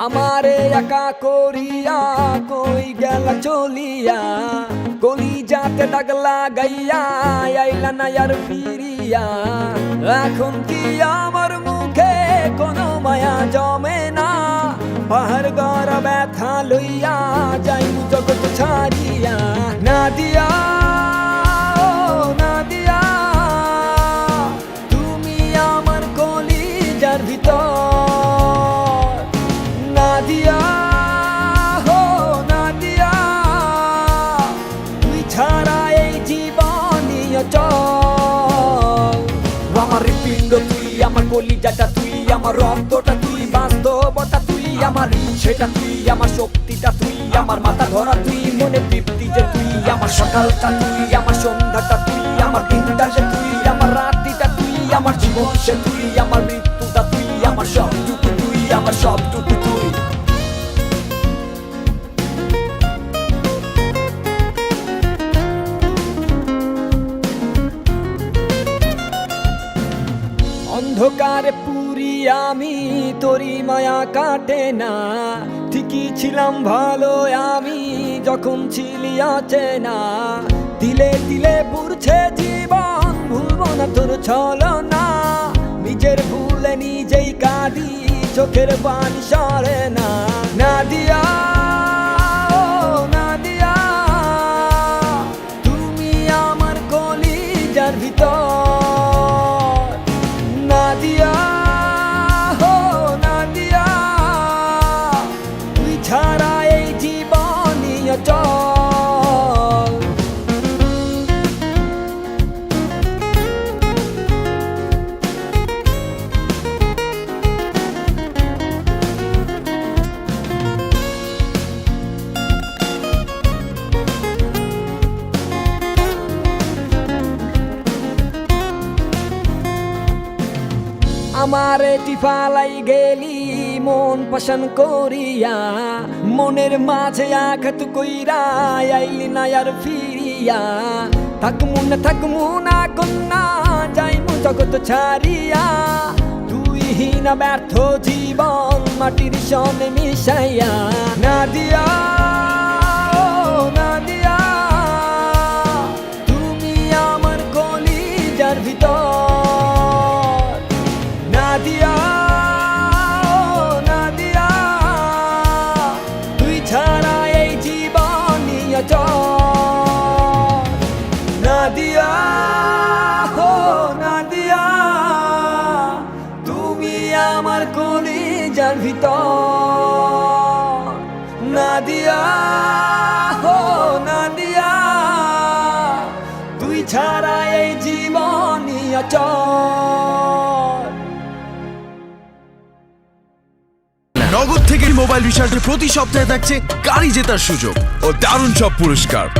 আমারে একা করিয়া কই গেলা চলিয়া গলি যাতে দাগ লাগাইয়া আইলা না আর ফিরিয়া এখন কি আমার মুখে কোনো মায়া জমে না পাহাড় গড় ব্যথা লইয়া যাই জগৎ ছাড়িয়া না দিয়া তুমি আমার কলিজার ভিতর নাদিয়া হো নাদিয়া তুই ছাড়া এই জীবনই অচল আমার হৃৎপিণ্ড তুই আমার কলিজাটা তুই আমার রক্তটা তুই বাস্তবতা তুই আমার ইচ্ছেটা তুই আমার শক্তিটা তুই আমার মাথা ধরা তুই মনে তৃপ্তি যে তুই আমার সকালটা তুই আমার সন্ধ্যাটা তুই আমার দিনটা যে তুই আমার রাত্রিটা তুই আমার জীবন সে তুই আমার মৃত্যুটা তুই আমার সবটুকু তুই আমার সবটুকু তুই অন্ধকারে পুরি আমি তোরি মায়া কাটে না ঠিকই ছিলাম ভালো আমি যখন ছিলি অচেনা দিলে দিলে পুরছে জীবন ভুলবো না তোর ছলনা নিজের ভুলে নিজেই কাঁদি চোখের পানি সরে না নাদিয়া নাদিয়া তুমি আমার কলিজার ভিতর নাদিয়া হো নাদিয়া তুই ছাড়া এই জীবনই অচল আমারে টিফালাই গেলি মন পছন্দ করিয়া মনের মাঝে আঘাত কইরা আইলি না আর ফিরিয়া থাকমু না কন্যা যাইমু জগৎ ছাড়িয়া তুই হীনা ব্যর্থ জীবন মাটির সনে মিশাইয়া নাদিয়া নাদিয়া তুমি আমার কলিজার ভিতর নাদিয়া নাদিয়া তুই ছাড়া এই জীবনই অচল নাদিয়া হো নাদিয়া তুমি আমার কলিজার ভিতর নাদিয়া হো নাদিয়া তুই ছাড়া এই জীবনই অচল নগদ থেকে মোবাইল রিচার্জে প্রতি সপ্তাহে থাকছে গাড়ি জেতার সুযোগ ও দারুণ সব পুরস্কার।